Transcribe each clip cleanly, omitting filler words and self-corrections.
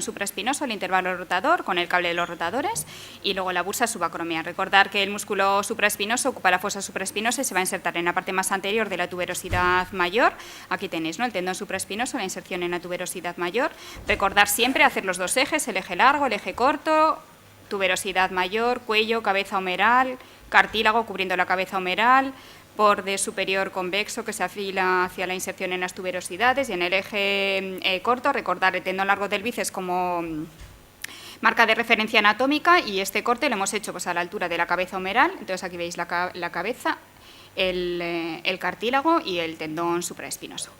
supraespinoso, el intervalo rotador con el cable de los rotadores y luego la bursa subacromial. Recordar que el músculo supraespinoso ocupa la fosa supraespinosa y se va a insertar en la parte más anterior de la tuberosidad mayor. Aquí tenéis, ¿no?, el tendón supraespinoso, la inserción en la tuberosidad mayor. Recordar siempre hacer los dos ejes, el eje largo, el eje corto, tuberosidad mayor, cuello, cabeza humeral, cartílago cubriendo la cabeza humeral, borde superior convexo que se afila hacia la inserción en las tuberosidades, y en el eje corto recordar el tendón largo del bíceps como marca de referencia anatómica, y este corte lo hemos hecho pues a la altura de la cabeza humeral. Entonces aquí veis la cabeza, el cartílago y el tendón supraespinoso.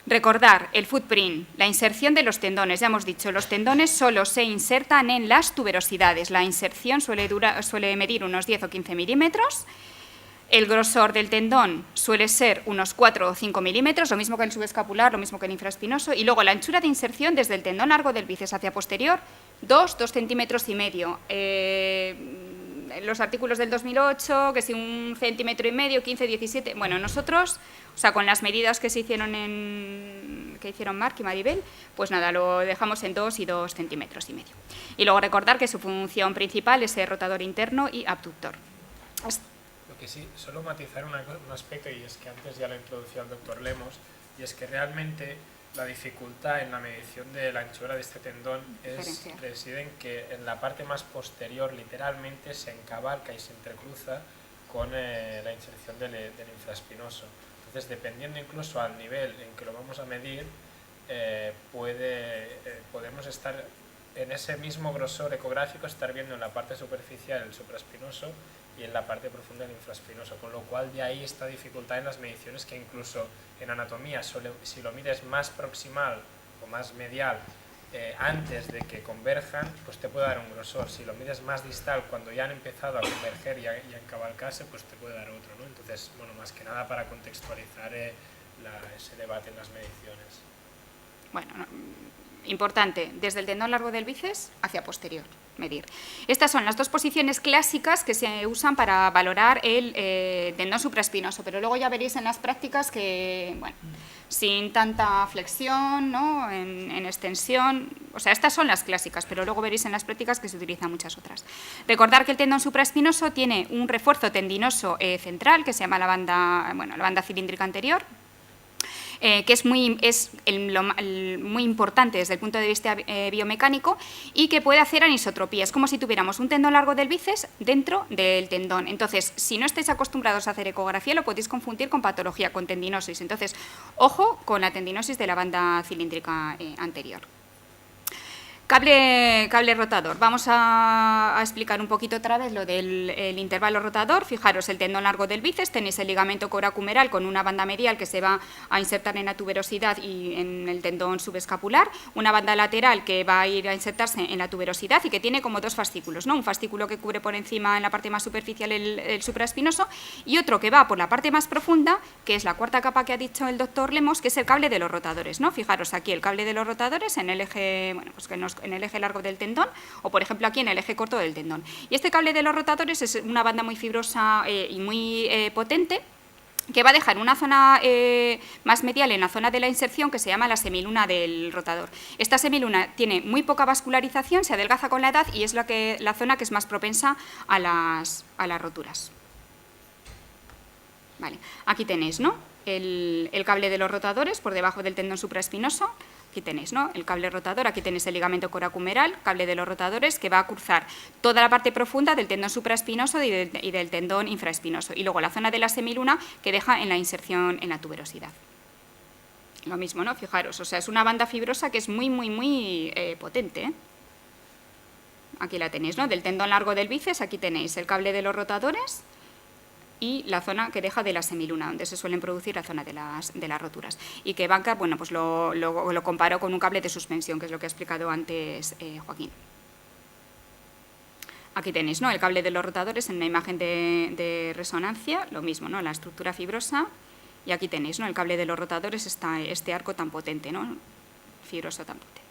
Recordar el footprint, la inserción de los tendones. Ya hemos dicho, los tendones solo se insertan en las tuberosidades. La inserción suele medir unos 10 o 15 milímetros. El grosor del tendón suele ser unos 4 o 5 milímetros, lo mismo que el subescapular, lo mismo que el infraespinoso, y luego la anchura de inserción desde el tendón largo del bíceps hacia posterior, 2 centímetros y medio. Los artículos del 2008, que si 1,5 centímetros, 15, 17, bueno, nosotros, o sea, con las medidas que se hicieron que hicieron Marc y Maribel, pues nada, lo dejamos en 2 y 2,5 centímetros. Y luego recordar que su función principal es el rotador interno y abductor. Que sí, solo matizar un aspecto, y es que antes ya lo introducía el doctor Lemos, y es que realmente la dificultad en la medición de la anchura de este tendón reside en que en la parte más posterior literalmente se encabalca y se entrecruza con la inserción del infraespinoso. Entonces, dependiendo incluso al nivel en que lo vamos a medir, podemos estar en ese mismo grosor ecográfico, estar viendo en la parte superficial el supraespinoso y en la parte profunda el infraespinoso, con lo cual de ahí esta dificultad en las mediciones, que incluso en anatomía, si lo mides más proximal o más medial antes de que converjan, pues te puede dar un grosor. Si lo mides más distal, cuando ya han empezado a converger y a encabalcarse, pues te puede dar otro, ¿no? Entonces, bueno, más que nada para contextualizar ese debate en las mediciones. Bueno, importante, desde el tendón largo del bíceps hacia posterior, medir. Estas son las dos posiciones clásicas que se usan para valorar el tendón supraespinoso, pero luego ya veréis en las prácticas que, bueno, sin tanta flexión, ¿no?, en extensión, o sea, estas son las clásicas, pero luego veréis en las prácticas que se utilizan muchas otras. Recordar que el tendón supraespinoso tiene un refuerzo tendinoso central, que se llama la banda cilíndrica anterior, que es muy importante desde el punto de vista biomecánico, y que puede hacer anisotropía. Es como si tuviéramos un tendón largo del bíceps dentro del tendón. Entonces, si no estáis acostumbrados a hacer ecografía, lo podéis confundir con patología, con tendinosis. Entonces, ojo con la tendinosis de la banda cilíndrica anterior. Cable rotador. Vamos a explicar un poquito otra vez lo del intervalo rotador. Fijaros, el tendón largo del bíceps, tenéis el ligamento coracumeral con una banda medial que se va a insertar en la tuberosidad y en el tendón subescapular, una banda lateral que va a ir a insertarse en la tuberosidad y que tiene como dos fascículos, ¿no? Un fascículo que cubre por encima, en la parte más superficial, el supraespinoso, y otro que va por la parte más profunda, que es la cuarta capa que ha dicho el doctor Lemos, que es el cable de los rotadores, ¿no? Fijaros aquí el cable de los rotadores en el eje, bueno, pues en el eje largo del tendón, o por ejemplo aquí en el eje corto del tendón. Y este cable de los rotadores es una banda muy fibrosa y muy potente, que va a dejar una zona más medial en la zona de la inserción, que se llama la semiluna del rotador. Esta semiluna tiene muy poca vascularización, se adelgaza con la edad y es la zona que es más propensa a las roturas. Vale. Aquí tenéis, ¿no?, el cable de los rotadores por debajo del tendón supraespinoso. Aquí tenéis, ¿no?, el cable rotador, aquí tenéis el ligamento coracumeral, cable de los rotadores, que va a cruzar toda la parte profunda del tendón supraespinoso y del tendón infraespinoso, y luego la zona de la semiluna que deja en la inserción en la tuberosidad. Lo mismo, ¿no? Fijaros, o sea, es una banda fibrosa que es muy, muy, muy potente, ¿eh? Aquí la tenéis, ¿no?, del tendón largo del bíceps, aquí tenéis el cable de los rotadores y la zona que deja de la semiluna, donde se suelen producir la zona de las roturas. Y que banca, bueno, pues lo comparo con un cable de suspensión, que es lo que ha explicado antes Joaquín. Aquí tenéis, ¿no?, el cable de los rotadores en una imagen de resonancia, lo mismo, ¿no?, la estructura fibrosa, y aquí tenéis, ¿no?, el cable de los rotadores, este arco tan potente, ¿no?, fibroso tan potente.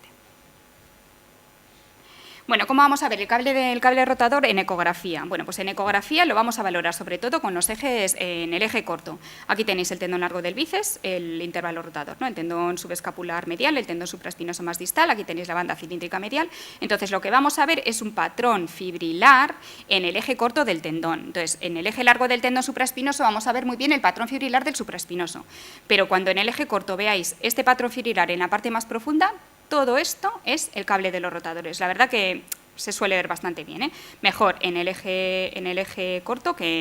Bueno, ¿cómo vamos a ver el cable rotador en ecografía? Bueno, pues en ecografía lo vamos a valorar sobre todo con los ejes en el eje corto. Aquí tenéis el tendón largo del bíceps, el intervalo rotador, ¿no? El tendón subescapular medial, el tendón supraespinoso más distal, aquí tenéis la banda cilíndrica medial. Entonces, lo que vamos a ver es un patrón fibrilar en el eje corto del tendón. Entonces, en el eje largo del tendón supraespinoso vamos a ver muy bien el patrón fibrilar del supraespinoso. Pero cuando en el eje corto veáis este patrón fibrilar en la parte más profunda, todo esto es el cable de los rotadores. La verdad que se suele ver bastante bien, ¿eh? Mejor en el eje corto que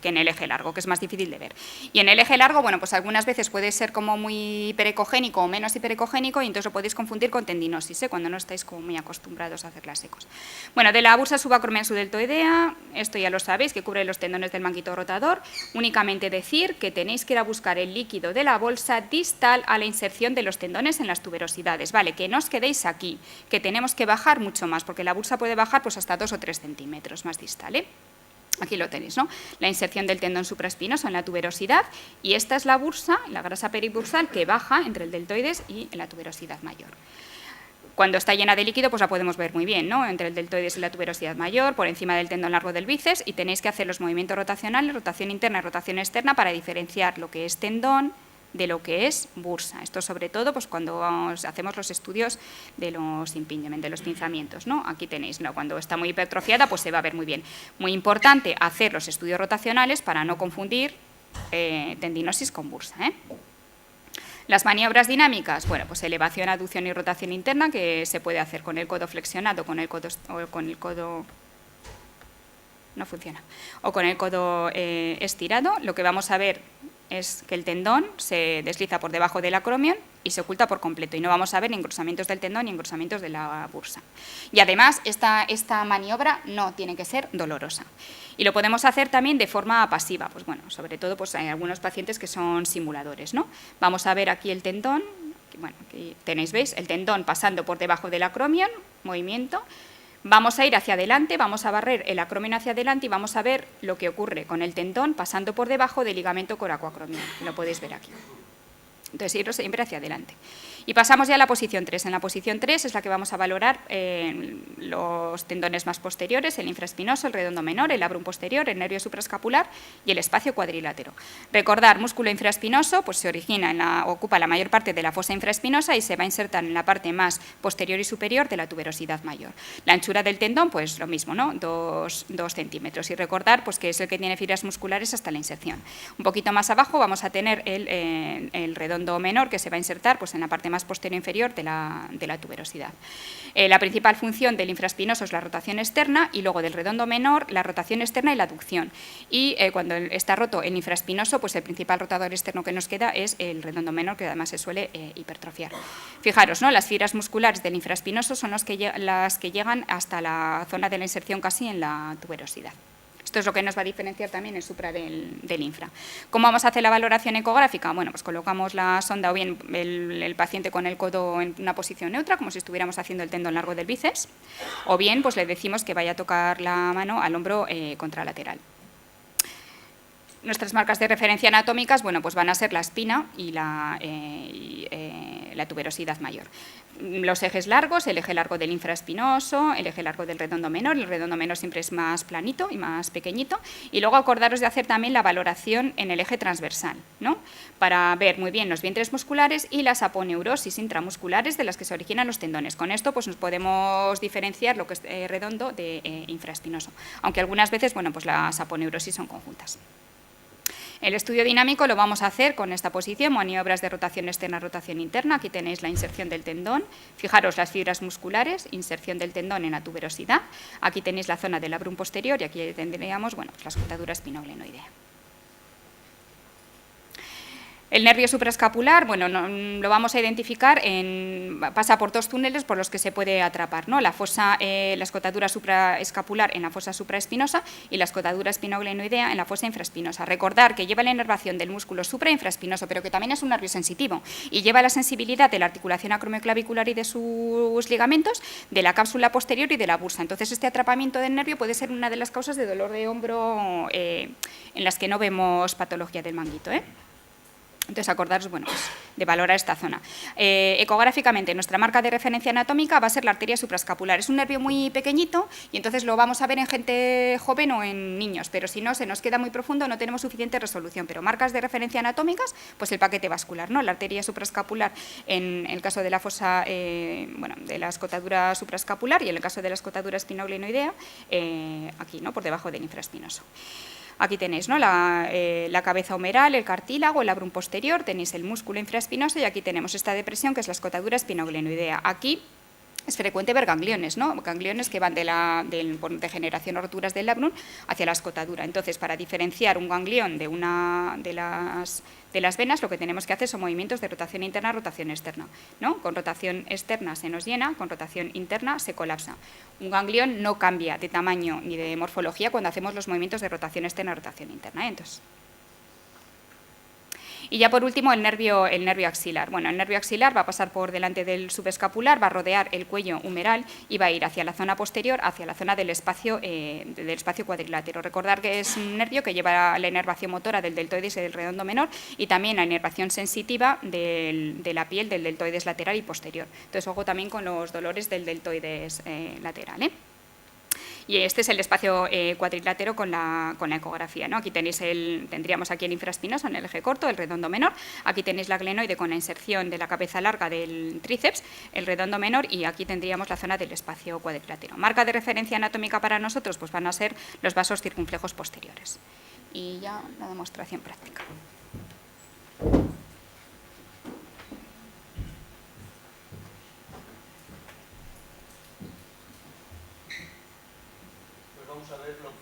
en el eje largo, que es más difícil de ver. Y en el eje largo, bueno, pues algunas veces puede ser como muy hiperecogénico o menos hiperecogénico y entonces lo podéis confundir con tendinosis, ¿eh? Cuando no estáis como muy acostumbrados a hacerlas secos. Bueno, de la bursa subacromial subdeltoidea, esto ya lo sabéis, que cubre los tendones del manguito rotador. Únicamente decir que tenéis que ir a buscar el líquido de la bolsa distal a la inserción de los tendones en las tuberosidades, ¿vale? Que no os quedéis aquí, que tenemos que bajar mucho más, porque la bursa puede bajar pues hasta 2 o 3 centímetros más distal, ¿eh? Aquí lo tenéis, ¿no? La inserción del tendón supraespinoso en la tuberosidad y esta es la bursa, la grasa peribursal, que baja entre el deltoides y la tuberosidad mayor. Cuando está llena de líquido, pues la podemos ver muy bien, ¿no? Entre el deltoides y la tuberosidad mayor, por encima del tendón largo del bíceps, y tenéis que hacer los movimientos rotacionales, rotación interna y rotación externa, para diferenciar lo que es tendón de lo que es bursa. Esto sobre todo pues cuando hacemos los estudios de los impingement, de los pinzamientos, ¿no? Aquí tenéis, ¿no? Cuando está muy hipertrofiada pues se va a ver muy bien. Muy importante hacer los estudios rotacionales para no confundir tendinosis con bursa, ¿eh? Las maniobras dinámicas, bueno, pues elevación, aducción y rotación interna, que se puede hacer con el codo flexionado, con el codo no funciona, o con el codo estirado. Lo que vamos a ver es que el tendón se desliza por debajo del acromion y se oculta por completo, y no vamos a ver ni engrosamientos del tendón ni engrosamientos de la bursa. Y además esta maniobra no tiene que ser dolorosa. Y lo podemos hacer también de forma pasiva, pues bueno, sobre todo pues hay algunos pacientes que son simuladores, ¿no? Vamos a ver aquí el tendón, bueno, aquí tenéis, ¿veis? El tendón pasando por debajo del acromion, movimiento. Vamos a ir hacia adelante, vamos a barrer el acromion hacia adelante y vamos a ver lo que ocurre con el tendón pasando por debajo del ligamento coracoacromial. Lo podéis ver aquí. Entonces, ir siempre hacia adelante. Y pasamos ya a la posición 3. En la posición 3 es la que vamos a valorar los tendones más posteriores, el infraespinoso, el redondo menor, el labrum posterior, el nervio supraescapular y el espacio cuadrilátero. Recordar, músculo infraespinoso pues se origina, ocupa la mayor parte de la fosa infraespinosa y se va a insertar en la parte más posterior y superior de la tuberosidad mayor. La anchura del tendón, pues lo mismo, ¿no? 2 centímetros. Y recordar pues que es el que tiene fibras musculares hasta la inserción. Un poquito más abajo vamos a tener el redondo menor, que se va a insertar pues en la parte más posterior inferior de la tuberosidad. La principal función del infraespinoso es la rotación externa y luego del redondo menor la rotación externa y la aducción. Y cuando está roto el infraespinoso, pues el principal rotador externo que nos queda es el redondo menor, que además se suele hipertrofiar. Fijaros, ¿no? Las fibras musculares del infraespinoso son las que llegan hasta la zona de la inserción casi en la tuberosidad. Esto es lo que nos va a diferenciar también el supra del infra. ¿Cómo vamos a hacer la valoración ecográfica? Bueno, pues colocamos la sonda o bien el paciente con el codo en una posición neutra, como si estuviéramos haciendo el tendón largo del bíceps, o bien pues le decimos que vaya a tocar la mano al hombro contralateral. Nuestras marcas de referencia anatómicas, bueno, pues van a ser la espina y la tuberosidad mayor. Los ejes largos, el eje largo del infraespinoso, el eje largo del redondo menor. El redondo menor siempre es más planito y más pequeñito. Y luego acordaros de hacer también la valoración en el eje transversal, ¿no? Para ver muy bien los vientres musculares y las aponeurosis intramusculares de las que se originan los tendones. Con esto pues nos podemos diferenciar lo que es redondo de infraespinoso, aunque algunas veces, bueno, pues las aponeurosis son conjuntas. El estudio dinámico lo vamos a hacer con esta posición, maniobras de rotación externa, rotación interna. Aquí tenéis la inserción del tendón. Fijaros las fibras musculares, inserción del tendón en la tuberosidad. Aquí tenéis la zona del labrum posterior y aquí tendríamos, bueno, pues la escotadura espinoglenoidea. El nervio supraescapular, bueno, lo vamos a identificar, pasa por 2 túneles por los que se puede atrapar, ¿no? La escotadura supraescapular en la fosa supraespinosa y la escotadura espinoglenoidea en la fosa infraespinosa. Recordar que lleva la inervación del músculo suprainfraespinoso, pero que también es un nervio sensitivo y lleva la sensibilidad de la articulación acromioclavicular y de sus ligamentos, de la cápsula posterior y de la bursa. Entonces, este atrapamiento del nervio puede ser una de las causas de dolor de hombro en las que no vemos patología del manguito, ¿eh? Entonces, acordaros, bueno, pues, de valorar esta zona. Ecográficamente, nuestra marca de referencia anatómica va a ser la arteria supraescapular. Es un nervio muy pequeñito y entonces lo vamos a ver en gente joven o en niños, pero si no, se nos queda muy profundo, no tenemos suficiente resolución. Pero marcas de referencia anatómicas, pues el paquete vascular, ¿no? La arteria supraescapular en el caso de la fosa, bueno, de la escotadura supraescapular y en el caso de la escotadura espinoglenoidea, aquí, ¿no? Por debajo del infraespinoso. Aquí tenéis, ¿no? la cabeza humeral, el cartílago, el labrum posterior, tenéis el músculo infraespinoso y aquí tenemos esta depresión que es la escotadura espinoglenoidea. Aquí es frecuente ver gangliones, ¿no? Gangliones que van por degeneración o roturas del labrum hacia la escotadura. Entonces, para diferenciar un ganglión de una de las venas, lo que tenemos que hacer son movimientos de rotación interna, rotación externa, ¿no? Con rotación externa se nos llena, con rotación interna se colapsa. Un ganglión no cambia de tamaño ni de morfología cuando hacemos los movimientos de rotación externa, rotación interna, ¿eh? Entonces, y ya por último el nervio axilar. Bueno, el nervio axilar va a pasar por delante del subescapular, va a rodear el cuello humeral y va a ir hacia la zona posterior, hacia la zona del espacio cuadrilátero. Recordar que es un nervio que lleva la inervación motora del deltoides y del redondo menor y también la inervación sensitiva de la piel del deltoides lateral y posterior. Entonces, ojo también con los dolores del deltoides lateral, ¿eh? Y este es el espacio cuadrilátero con la ecografía, ¿no? Aquí tendríamos aquí el infraespinoso en el eje corto, el redondo menor. Aquí tenéis la glenoide con la inserción de la cabeza larga del tríceps, el redondo menor, y aquí tendríamos la zona del espacio cuadrilátero. Marca de referencia anatómica para nosotros pues van a ser los vasos circunflejos posteriores. Y ya la demostración práctica. Vamos a ver lo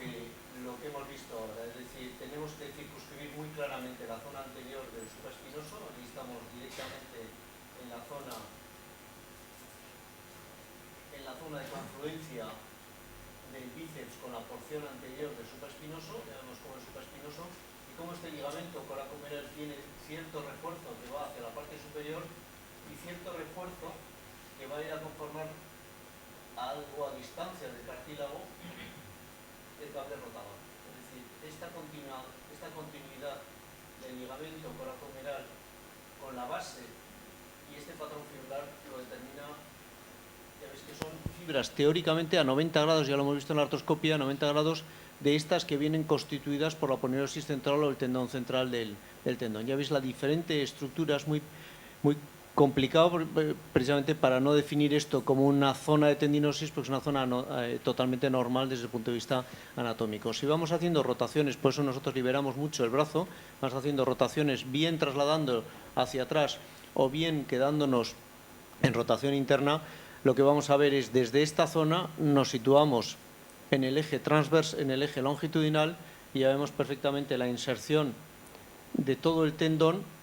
que hemos visto ahora, es decir, tenemos que circunscribir muy claramente la zona anterior del supraespinoso. Aquí estamos directamente en la zona de confluencia del bíceps con la porción anterior del supraespinoso. Ya vemos cómo el supraespinoso y cómo este ligamento coracohumeral tiene cierto refuerzo que va hacia la parte superior y cierto refuerzo que va a ir a conformar algo a distancia del cartílago el cable rotador. Es decir, esta continuidad del ligamento coracohumeral con la base y este patrón fibular lo determina, ya veis que son fibras teóricamente a 90 grados, ya lo hemos visto en la artroscopia, a 90 grados de estas que vienen constituidas por la aponeurosis central o el tendón central del tendón. Ya veis la diferente estructura, es muy complicado precisamente para no definir esto como una zona de tendinosis, porque es una zona totalmente normal desde el punto de vista anatómico. Si vamos haciendo rotaciones, por eso nosotros liberamos mucho el brazo, vamos haciendo rotaciones bien trasladando hacia atrás o bien quedándonos en rotación interna, lo que vamos a ver es desde esta zona nos situamos en el eje transverso, en el eje longitudinal, y ya vemos perfectamente la inserción de todo el tendón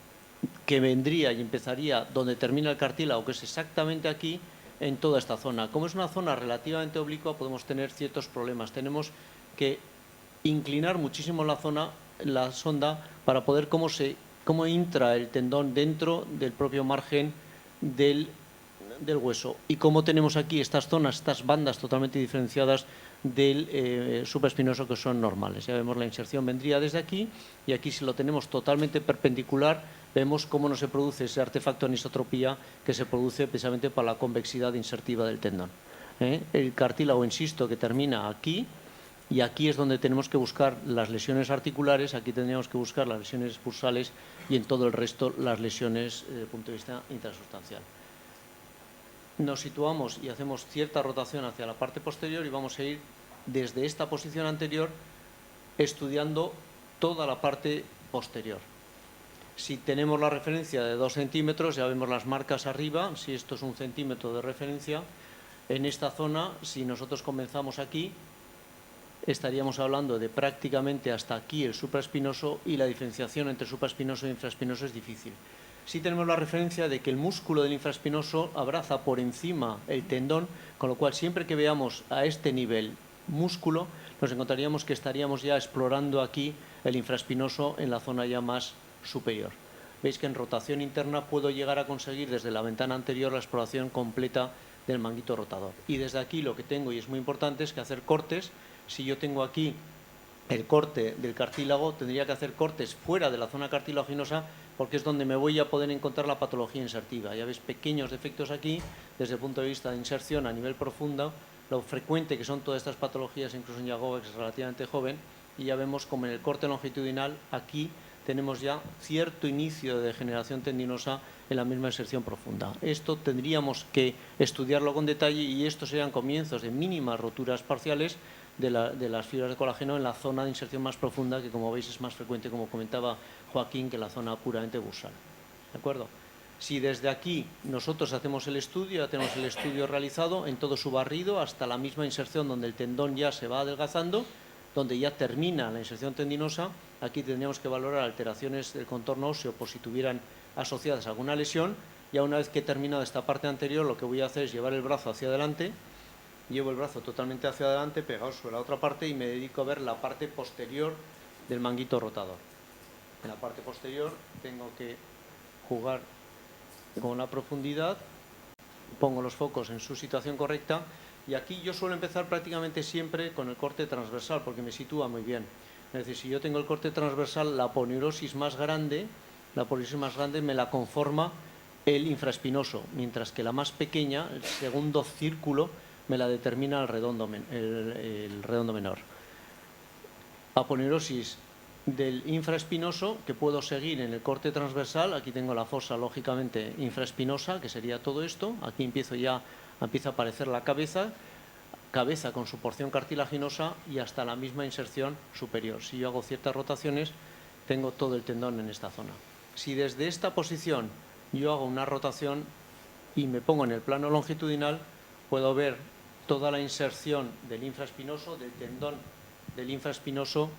que vendría y empezaría donde termina el cartílago, que es exactamente aquí, en toda esta zona. Como es una zona relativamente oblicua, podemos tener ciertos problemas. Tenemos que inclinar muchísimo la sonda, para poder cómo entra el tendón dentro del propio margen del hueso. Y cómo tenemos aquí estas zonas, estas bandas totalmente diferenciadas del supraespinoso, que son normales. Ya vemos la inserción vendría desde aquí, y aquí, si lo tenemos totalmente perpendicular, vemos cómo no se produce ese artefacto de anisotropía que se produce precisamente por la convexidad insertiva del tendón. El cartílago, insisto, que termina aquí, y aquí es donde tenemos que buscar las lesiones articulares, aquí tendríamos que buscar las lesiones bursales y en todo el resto las lesiones desde el punto de vista intrasustancial. Nos situamos y hacemos cierta rotación hacia la parte posterior y vamos a ir desde esta posición anterior estudiando toda la parte posterior. Si tenemos la referencia de 2 centímetros, ya vemos las marcas arriba. Si esto es 1 centímetro de referencia, en esta zona, si nosotros comenzamos aquí, estaríamos hablando de prácticamente hasta aquí el supraespinoso, y la diferenciación entre supraespinoso e infraespinoso es difícil. Sí tenemos la referencia de que el músculo del infraespinoso abraza por encima el tendón, con lo cual siempre que veamos a este nivel músculo, nos encontraríamos que estaríamos ya explorando aquí el infraespinoso en la zona ya más superior. Veis que en rotación interna puedo llegar a conseguir desde la ventana anterior la exploración completa del manguito rotador. Y desde aquí lo que tengo, y es muy importante, es que hacer cortes. Si yo tengo aquí el corte del cartílago, tendría que hacer cortes fuera de la zona cartilaginosa porque es donde me voy a poder encontrar la patología insertiva. Ya ves pequeños defectos aquí, desde el punto de vista de inserción a nivel profundo, lo frecuente que son todas estas patologías, incluso en Yagoba, que es relativamente joven, y ya vemos como en el corte longitudinal, aquí tenemos ya cierto inicio de degeneración tendinosa en la misma inserción profunda. Esto tendríamos que estudiarlo con detalle y estos serían comienzos de mínimas roturas parciales de las fibras de colágeno en la zona de inserción más profunda, que como veis es más frecuente, como comentaba Joaquín, que la zona puramente bursal. ¿De acuerdo? Si desde aquí nosotros hacemos el estudio, ya tenemos el estudio realizado en todo su barrido hasta la misma inserción donde el tendón ya se va adelgazando, donde ya termina la inserción tendinosa, aquí tendríamos que valorar alteraciones del contorno óseo por si tuvieran asociadas a alguna lesión. Ya una vez que he terminado esta parte anterior, lo que voy a hacer es llevar el brazo hacia adelante, llevo el brazo totalmente hacia adelante, pegado sobre la otra parte y me dedico a ver la parte posterior del manguito rotador. En la parte posterior tengo que jugar con la profundidad, pongo los focos en su situación correcta y aquí yo suelo empezar prácticamente siempre con el corte transversal porque me sitúa muy bien. Es decir, si yo tengo el corte transversal, la aponeurosis más grande me la conforma el infraespinoso, mientras que la más pequeña, el segundo círculo, me la determina el redondo menor. Aponeurosis del infraespinoso que puedo seguir en el corte transversal. Aquí tengo la fosa lógicamente infraespinosa, que sería todo esto. Aquí empieza a aparecer la cabeza con su porción cartilaginosa y hasta la misma inserción superior. Si yo hago ciertas rotaciones, tengo todo el tendón en esta zona. Si desde esta posición yo hago una rotación y me pongo en el plano longitudinal, puedo ver toda la inserción del infraespinoso, del tendón del infraespinoso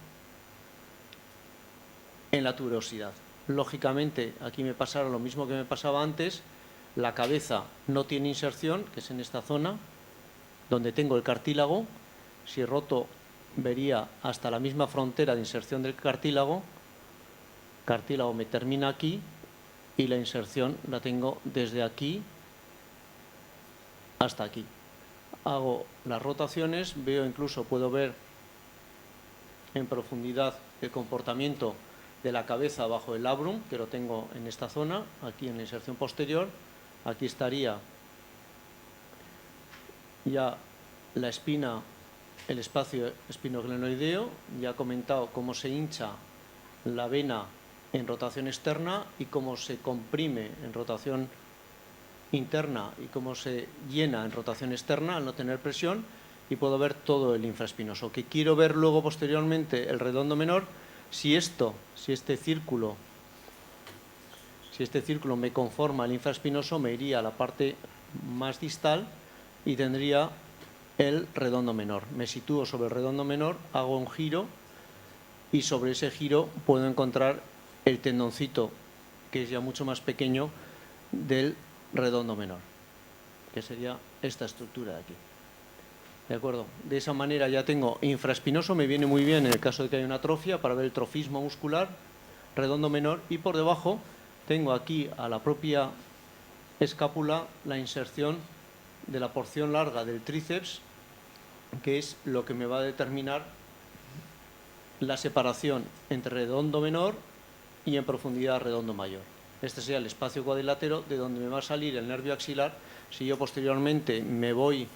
en la tuberosidad. Lógicamente, aquí me pasará lo mismo que me pasaba antes. La cabeza no tiene inserción, que es en esta zona, donde tengo el cartílago. Si roto, vería hasta la misma frontera de inserción del cartílago. Cartílago me termina aquí y la inserción la tengo desde aquí hasta aquí. Hago las rotaciones, puedo ver en profundidad el comportamiento de la cabeza bajo el labrum, que lo tengo en esta zona, aquí en la inserción posterior. Aquí estaría ya la espina, el espacio espinoglenoideo. Ya he comentado cómo se hincha la vena en rotación externa y cómo se comprime en rotación interna y cómo se llena en rotación externa al no tener presión, y puedo ver todo el infraespinoso. Que quiero ver luego posteriormente el redondo menor. Si este círculo me conforma el infraespinoso, me iría a la parte más distal y tendría el redondo menor. Me sitúo sobre el redondo menor, hago un giro y sobre ese giro puedo encontrar el tendoncito, que es ya mucho más pequeño, del redondo menor, que sería esta estructura de aquí. ¿De acuerdo? De esa manera ya tengo infraespinoso, me viene muy bien en el caso de que haya una atrofia para ver el trofismo muscular, redondo menor, y por debajo tengo aquí a la propia escápula la inserción de la porción larga del tríceps, que es lo que me va a determinar la separación entre redondo menor y en profundidad redondo mayor. Este sería el espacio cuadrilátero de donde me va a salir el nervio axilar. Si yo posteriormente me voy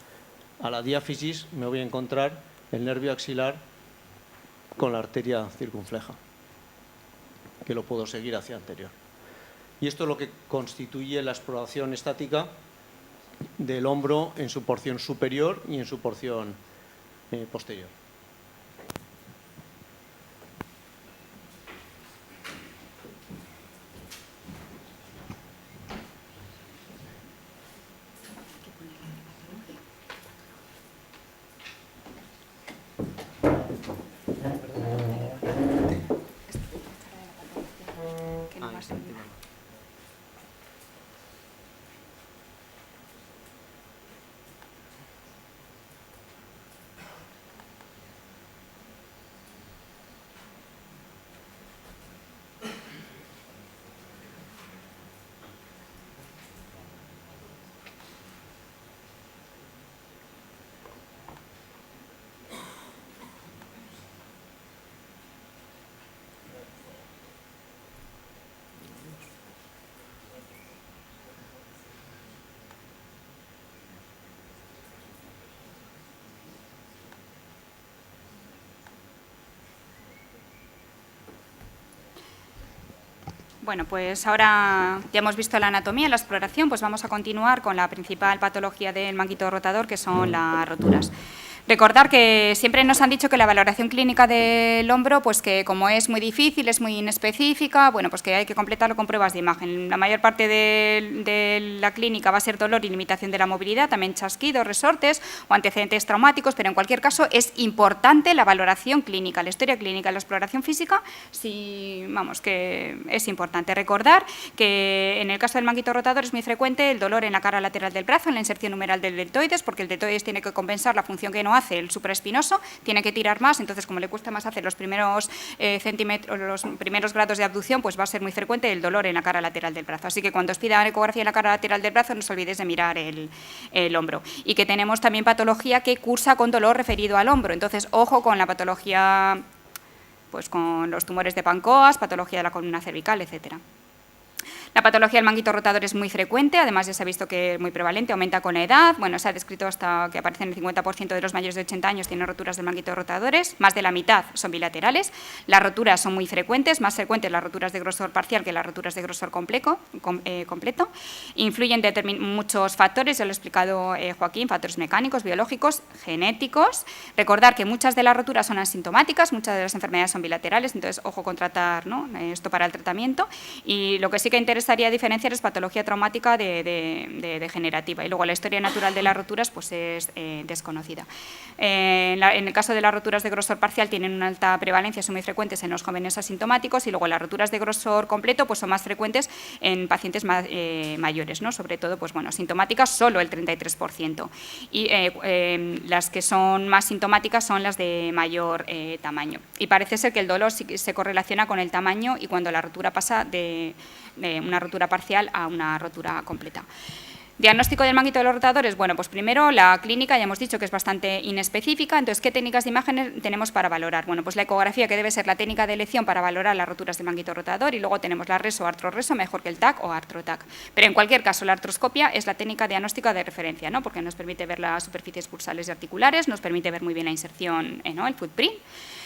a la diáfisis, me voy a encontrar el nervio axilar con la arteria circunfleja, que lo puedo seguir hacia anterior. Y esto es lo que constituye la exploración estática del hombro en su porción superior y en su porción posterior. Bueno, pues ahora ya hemos visto la anatomía, la exploración, pues vamos a continuar con la principal patología del manguito rotador, que son las roturas. Recordar que siempre nos han dicho que la valoración clínica del hombro, pues que como es muy difícil, es muy inespecífica, bueno, pues que hay que completarlo con pruebas de imagen. La mayor parte de la clínica va a ser dolor y limitación de la movilidad, también chasquidos, resortes o antecedentes traumáticos, pero en cualquier caso es importante la valoración clínica, la historia clínica, la exploración física, sí, vamos, que es importante. Recordar que en el caso del manguito rotador es muy frecuente el dolor en la cara lateral del brazo, en la inserción humeral del deltoides, porque el deltoides tiene que compensar la función que no hace el supraespinoso, tiene que tirar más, entonces como le cuesta más hacer los primeros centímetros, los primeros grados de abducción, pues va a ser muy frecuente el dolor en la cara lateral del brazo. Así que cuando os pida ecografía en la cara lateral del brazo, no os olvidéis de mirar el hombro. Y que tenemos también patología que cursa con dolor referido al hombro, entonces ojo con la patología, pues con los tumores de Pancoas, patología de la columna cervical, etcétera. La patología del manguito rotador es muy frecuente, además ya se ha visto que es muy prevalente, aumenta con la edad, bueno, se ha descrito hasta que aparecen el 50% de los mayores de 80 años tienen roturas del manguito rotadores, más de la mitad son bilaterales, las roturas son muy frecuentes, más frecuentes las roturas de grosor parcial que las roturas de grosor completo, influyen muchos factores, ya lo ha explicado Joaquín, factores mecánicos, biológicos, genéticos, recordar que muchas de las roturas son asintomáticas, muchas de las enfermedades son bilaterales, entonces ojo con tratar, ¿no?, esto para el tratamiento, y lo que sí que interesaría diferenciar es patología traumática de degenerativa, y luego la historia natural de las roturas pues es desconocida. En el caso de las roturas de grosor parcial tienen una alta prevalencia, son muy frecuentes en los jóvenes asintomáticos, y luego las roturas de grosor completo pues son más frecuentes en pacientes mayores, ¿no?, sobre todo pues bueno, sintomáticas solo el 33%, y las que son más sintomáticas son las de mayor tamaño, y parece ser que el dolor sí que se correlaciona con el tamaño y cuando la rotura pasa de una rotura parcial a una rotura completa. Diagnóstico del manguito de los rotadores, bueno, pues primero la clínica, ya hemos dicho que es bastante inespecífica, entonces, ¿qué técnicas de imágenes tenemos para valorar? Bueno, pues la ecografía, que debe ser la técnica de elección para valorar las roturas del manguito rotador, y luego tenemos la reso o artroreso, mejor que el TAC o artrotac. Pero en cualquier caso, la artroscopia es la técnica diagnóstica de referencia, ¿no?, porque nos permite ver las superficies bursales y articulares, nos permite ver muy bien la inserción, ¿no?, el footprint,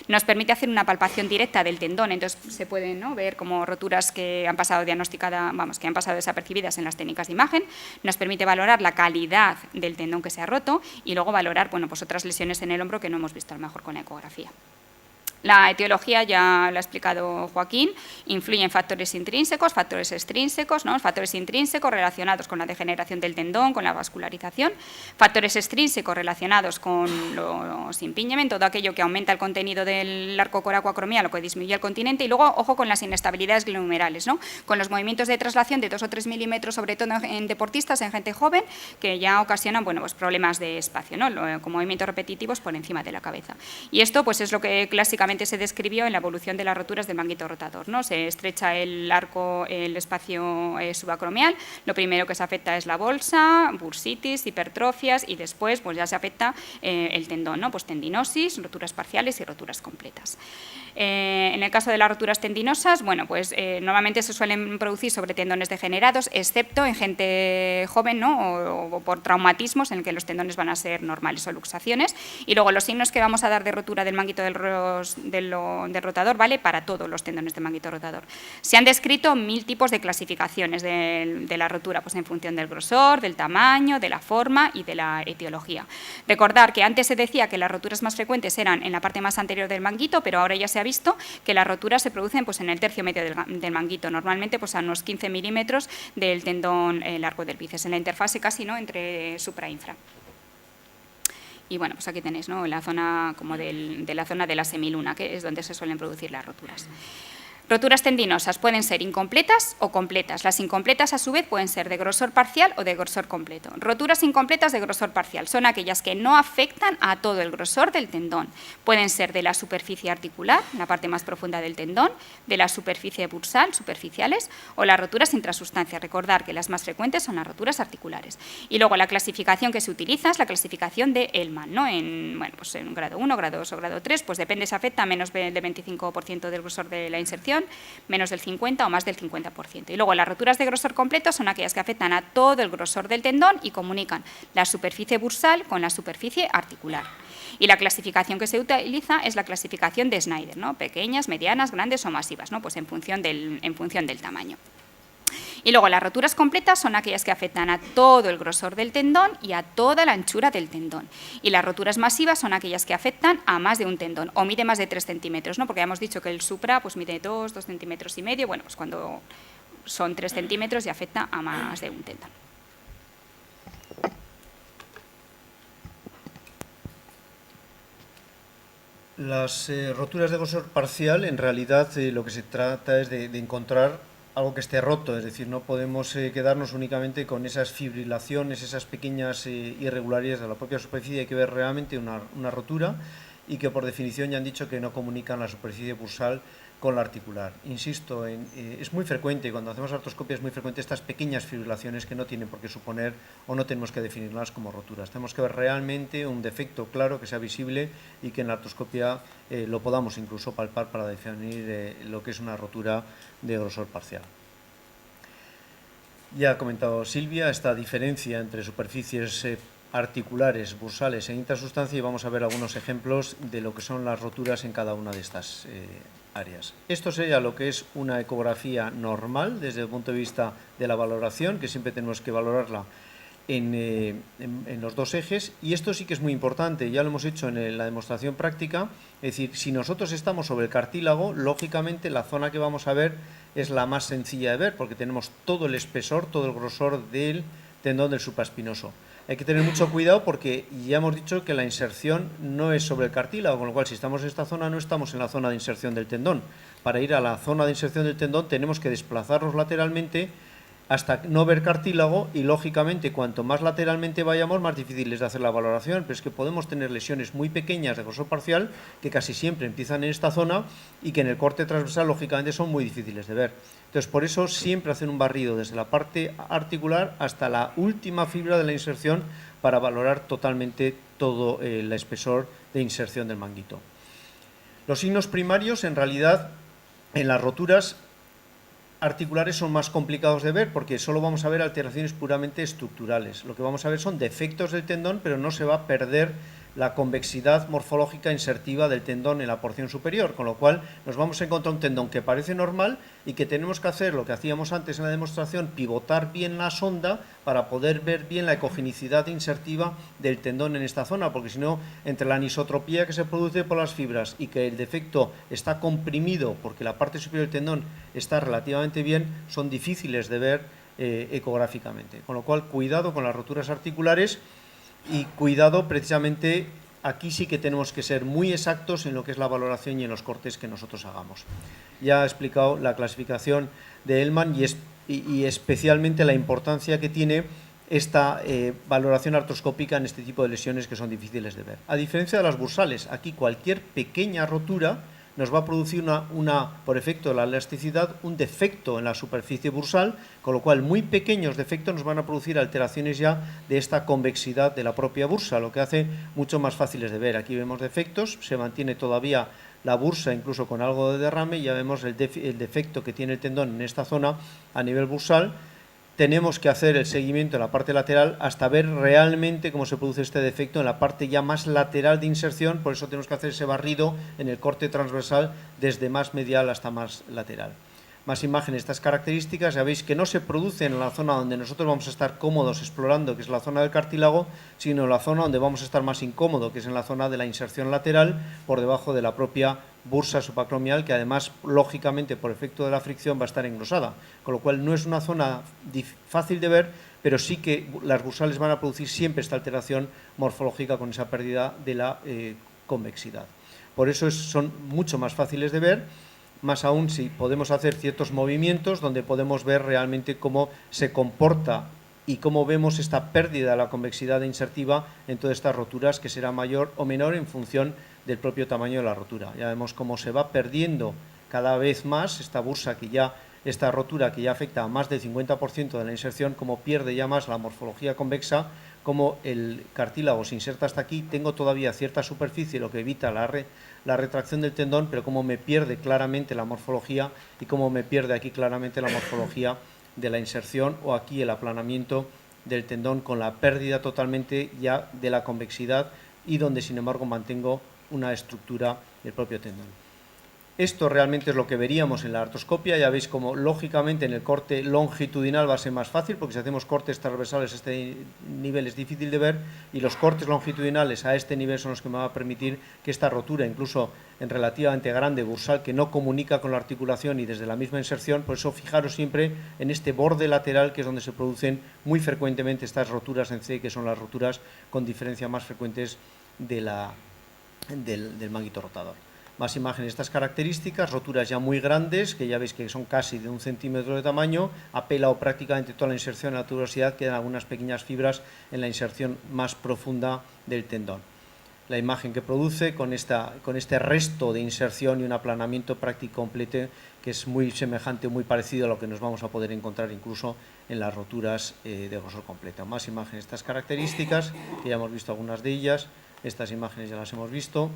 nos permite hacer una palpación directa del tendón, entonces se pueden, ¿no?, ver como roturas que han pasado diagnosticadas, vamos, que han pasado desapercibidas en las técnicas de imagen, nos permite valorar la calidad del tendón que se ha roto y luego valorar, bueno, pues otras lesiones en el hombro que no hemos visto a lo mejor con la ecografía. La etiología, ya lo ha explicado Joaquín, influyen factores intrínsecos, factores extrínsecos, ¿no?, factores intrínsecos relacionados con la degeneración del tendón, con la vascularización, factores extrínsecos relacionados con los impingement, todo aquello que aumenta el contenido del arco coracoacromial o que disminuye el continente, y luego, ojo con las inestabilidades glomerales, ¿no?, con los movimientos de traslación de 2 o 3 milímetros, sobre todo en deportistas, en gente joven, que ya ocasionan, bueno, pues problemas de espacio, ¿no?, con movimientos repetitivos por encima de la cabeza. Y esto pues es lo que clásicamente se describió en la evolución de las roturas del manguito rotador, ¿no? Se estrecha el arco, el espacio subacromial, lo primero que se afecta es la bolsa, bursitis, hipertrofias, y después pues ya se afecta el tendón, ¿no?, pues tendinosis, roturas parciales y roturas completas. En el caso de las roturas tendinosas, bueno, pues normalmente se suelen producir sobre tendones degenerados, excepto en gente joven, ¿no?, o por traumatismos en el que los tendones van a ser normales o luxaciones, y luego los signos que vamos a dar de rotura del manguito del rotador vale para todos los tendones de manguito rotador. Se han descrito 1000 tipos de clasificaciones de la rotura, pues en función del grosor, del tamaño, de la forma y de la etiología. Recordar que antes se decía que las roturas más frecuentes eran en la parte más anterior del manguito, pero ahora ya se ha visto que las roturas se producen pues en el tercio medio del manguito, normalmente pues a unos 15 milímetros del tendón largo del bíceps, en la interfase casi, ¿no?, entre supra e infra. Y bueno, pues aquí tenéis, ¿no?, la zona como de la zona de la semiluna, que es donde se suelen producir las roturas. Roturas tendinosas pueden ser incompletas o completas. Las incompletas, a su vez, pueden ser de grosor parcial o de grosor completo. Roturas incompletas de grosor parcial son aquellas que no afectan a todo el grosor del tendón. Pueden ser de la superficie articular, la parte más profunda del tendón, de la superficie bursal, superficiales, o las roturas intrasustancias. Recordar que las más frecuentes son las roturas articulares. Y luego la clasificación que se utiliza es la clasificación de Ellman, ¿no?, bueno, pues en grado 1, grado 2 o grado 3, pues depende si afecta a menos del 25% del grosor de la inserción, inflación, menos del 50 o más del 50%. Y luego las roturas de grosor completo son aquellas que afectan a todo el grosor del tendón y comunican la superficie bursal con la superficie articular. Y la clasificación que se utiliza es la clasificación de Snyder, ¿no? Pequeñas, medianas, grandes o masivas, ¿no? Pues en función del tamaño. Y luego las roturas completas son aquellas que afectan a todo el grosor del tendón y a toda la anchura del tendón. Y las roturas masivas son aquellas que afectan a más de un tendón o mide más de 3 centímetros, ¿no? Porque ya hemos dicho que el supra pues mide 2 centímetros y medio, bueno, pues cuando son 3 centímetros ya afecta a más de un tendón. Las roturas de grosor parcial, en realidad lo que se trata es de encontrar algo que esté roto, es decir, no podemos quedarnos únicamente con esas fibrilaciones, esas pequeñas irregularidades de la propia superficie, hay que ver realmente una rotura y que por definición ya han dicho que no comunican la superficie bursal con la articular. Insisto, es muy frecuente, cuando hacemos artroscopia es muy frecuente estas pequeñas fibrilaciones que no tienen por qué suponer o no tenemos que definirlas como roturas. Tenemos que ver realmente un defecto claro que sea visible y que en la artroscopia lo podamos incluso palpar para definir lo que es una rotura de grosor parcial. Ya ha comentado Silvia esta diferencia entre superficies articulares, bursales e intrasustancia y vamos a ver algunos ejemplos de lo que son las roturas en cada una de estas áreas. Esto sería lo que es una ecografía normal desde el punto de vista de la valoración, que siempre tenemos que valorarla en los dos ejes, y esto sí que es muy importante, ya lo hemos hecho en la demostración práctica, es decir, si nosotros estamos sobre el cartílago, lógicamente la zona que vamos a ver es la más sencilla de ver, porque tenemos todo el espesor, todo el grosor del tendón del supraespinoso. Hay que tener mucho cuidado porque ya hemos dicho que la inserción no es sobre el cartílago, con lo cual si estamos en esta zona no estamos en la zona de inserción del tendón. Para ir a la zona de inserción del tendón tenemos que desplazarnos lateralmente hasta no ver cartílago y lógicamente cuanto más lateralmente vayamos más difícil es de hacer la valoración, pero es que podemos tener lesiones muy pequeñas de grosor parcial que casi siempre empiezan en esta zona y que en el corte transversal lógicamente son muy difíciles de ver. Entonces por eso siempre hacen un barrido desde la parte articular hasta la última fibra de la inserción para valorar totalmente todo el espesor de inserción del manguito. Los signos primarios en realidad en las roturas articulares son más complicados de ver porque solo vamos a ver alteraciones puramente estructurales. Lo que vamos a ver son defectos del tendón, pero no se va a perder la convexidad morfológica insertiva del tendón en la porción superior, con lo cual nos vamos a encontrar un tendón que parece normal y que tenemos que hacer lo que hacíamos antes en la demostración, pivotar bien la sonda para poder ver bien la ecogenicidad insertiva del tendón en esta zona, porque si no, entre la anisotropía que se produce por las fibras y que el defecto está comprimido porque la parte superior del tendón está relativamente bien, son difíciles de ver ecográficamente. Con lo cual, cuidado con las roturas articulares y cuidado precisamente, aquí sí que tenemos que ser muy exactos en lo que es la valoración y en los cortes que nosotros hagamos. Ya he explicado la clasificación de Hellman y especialmente la importancia que tiene esta valoración artroscópica en este tipo de lesiones que son difíciles de ver. A diferencia de las bursales, aquí cualquier pequeña rotura nos va a producir por efecto de la elasticidad un defecto en la superficie bursal, con lo cual muy pequeños defectos nos van a producir alteraciones ya de esta convexidad de la propia bursa, lo que hace mucho más fáciles de ver. Aquí vemos defectos, se mantiene todavía la bursa incluso con algo de derrame y ya vemos el defecto que tiene el tendón en esta zona a nivel bursal. Tenemos que hacer el seguimiento en la parte lateral hasta ver realmente cómo se produce este defecto en la parte ya más lateral de inserción, por eso tenemos que hacer ese barrido en el corte transversal desde más medial hasta más lateral. Más imágenes de estas características, ya veis que no se producen en la zona donde nosotros vamos a estar cómodos explorando, que es la zona del cartílago, sino en la zona donde vamos a estar más incómodo, que es en la zona de la inserción lateral, por debajo de la propia bursa subacromial, que además, lógicamente, por efecto de la fricción, va a estar engrosada, con lo cual no es una zona fácil de ver, pero sí que las bursales van a producir siempre esta alteración morfológica con esa pérdida de la convexidad. Por eso son mucho más fáciles de ver, más aún si podemos hacer ciertos movimientos donde podemos ver realmente cómo se comporta y cómo vemos esta pérdida de la convexidad insertiva en todas estas roturas, que será mayor o menor en función del propio tamaño de la rotura. Ya vemos cómo se va perdiendo cada vez más esta rotura que ya afecta a más del 50% de la inserción, cómo pierde ya más la morfología convexa, como el cartílago se inserta hasta aquí, tengo todavía cierta superficie, lo que evita la retracción del tendón, pero cómo me pierde claramente la morfología y cómo me pierde aquí claramente la morfología de la inserción o aquí el aplanamiento del tendón con la pérdida totalmente ya de la convexidad y donde sin embargo mantengo una estructura del propio tendón. Esto realmente es lo que veríamos en la artroscopia. Ya veis como lógicamente en el corte longitudinal va a ser más fácil, porque si hacemos cortes transversales a este nivel es difícil de ver, y los cortes longitudinales a este nivel son los que me van a permitir que esta rotura, incluso en relativamente grande bursal, que no comunica con la articulación y desde la misma inserción, por eso fijaros siempre en este borde lateral, que es donde se producen muy frecuentemente estas roturas en C, que son las roturas con diferencia más frecuentes del manguito rotador. Más imágenes de estas características, roturas ya muy grandes, que ya veis que son casi de 1 centímetro de tamaño, ha pelado prácticamente toda la inserción en la tuberosidad, quedan algunas pequeñas fibras en la inserción más profunda del tendón. La imagen que produce con este resto de inserción y un aplanamiento práctico completo, que es muy semejante, muy parecido a lo que nos vamos a poder encontrar incluso en las roturas de grosor completo. Más imágenes de estas características, que ya hemos visto algunas de ellas, estas imágenes ya las hemos visto.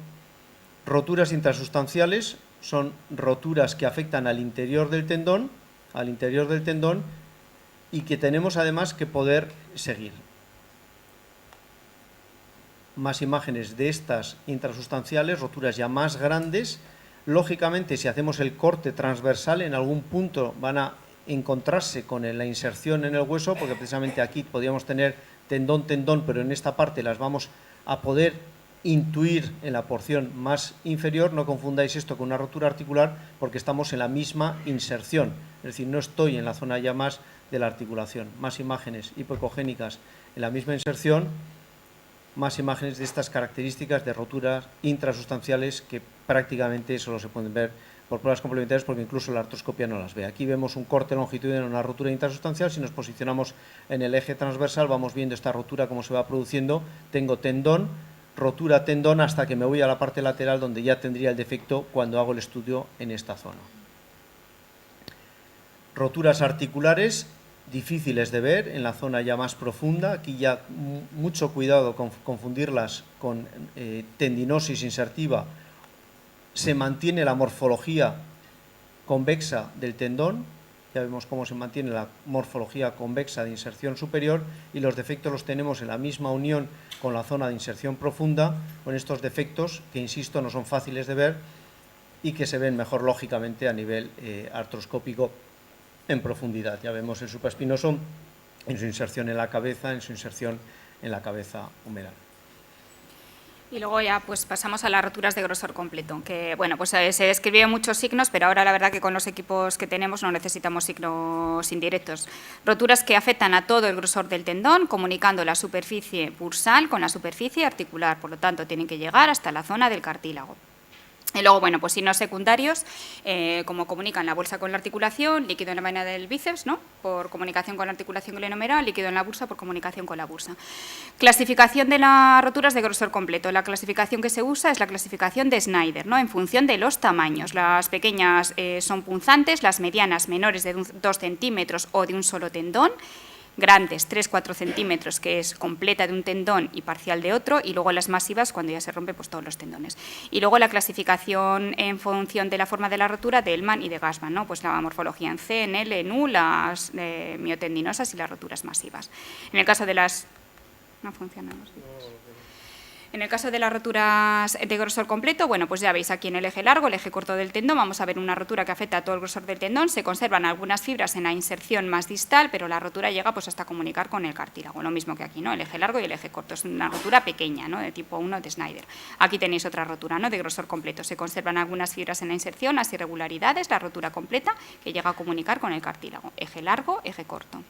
Roturas intrasustanciales son roturas que afectan al interior del tendón y que tenemos además que poder seguir. Más imágenes de estas intrasustanciales, roturas ya más grandes. Lógicamente, si hacemos el corte transversal, en algún punto van a encontrarse con la inserción en el hueso, porque precisamente aquí podríamos tener tendón, pero en esta parte las vamos a poder intuir en la porción más inferior. No confundáis esto con una rotura articular, porque estamos en la misma inserción, es decir, no estoy en la zona ya más de la articulación. Más imágenes hipocogénicas en la misma inserción, más imágenes de estas características de roturas intrasustanciales que prácticamente solo se pueden ver por pruebas complementarias, porque incluso la artroscopia no las ve. Aquí vemos un corte longitudinal en una rotura intrasustancial. Si nos posicionamos en el eje transversal vamos viendo esta rotura cómo se va produciendo. Tengo tendón, rotura tendón, hasta que me voy a la parte lateral, donde ya tendría el defecto cuando hago el estudio en esta zona. Roturas articulares difíciles de ver en la zona ya más profunda. Aquí ya mucho cuidado con confundirlas con tendinosis insertiva. Se mantiene la morfología convexa del tendón. Ya vemos cómo se mantiene la morfología convexa de inserción superior, y los defectos los tenemos en la misma unión con la zona de inserción profunda, con estos defectos que, insisto, no son fáciles de ver y que se ven mejor lógicamente a nivel artroscópico en profundidad. Ya vemos el supraespinoso en su inserción en la cabeza, en su inserción en la cabeza humeral. Y luego ya pues pasamos a las roturas de grosor completo, que bueno, pues se describían muchos signos, pero ahora la verdad que con los equipos que tenemos no necesitamos signos indirectos. Roturas que afectan a todo el grosor del tendón, comunicando la superficie bursal con la superficie articular, por lo tanto tienen que llegar hasta la zona del cartílago. Y luego, bueno, pues signos secundarios, como comunican la bolsa con la articulación, líquido en la vaina del bíceps, ¿no?, por comunicación con la articulación glenohumeral, líquido en la bursa por comunicación con la bursa. Clasificación de las roturas de grosor completo. La clasificación que se usa es la clasificación de Snyder, ¿no?, en función de los tamaños. Las pequeñas son punzantes, las medianas menores de 2 centímetros o de un solo tendón, grandes 3-4 centímetros, que es completa de un tendón y parcial de otro, y luego las masivas cuando ya se rompe pues todos los tendones. Y luego la clasificación en función de la forma de la rotura de Hellman y de Gassman, ¿no?, pues la morfología en C, en L, en U, las miotendinosas y las roturas masivas. En el caso de las... No funcionamos. En el caso de las roturas de grosor completo, bueno, pues ya veis aquí en el eje largo, el eje corto del tendón, vamos a ver una rotura que afecta a todo el grosor del tendón. Se conservan algunas fibras en la inserción más distal, pero la rotura llega pues hasta comunicar con el cartílago, lo mismo que aquí, ¿no?, el eje largo y el eje corto. Es una rotura pequeña, ¿no?, de tipo 1 de Snyder. Aquí tenéis otra rotura, ¿no?, de grosor completo. Se conservan algunas fibras en la inserción, las irregularidades, la rotura completa que llega a comunicar con el cartílago. Eje largo, eje corto.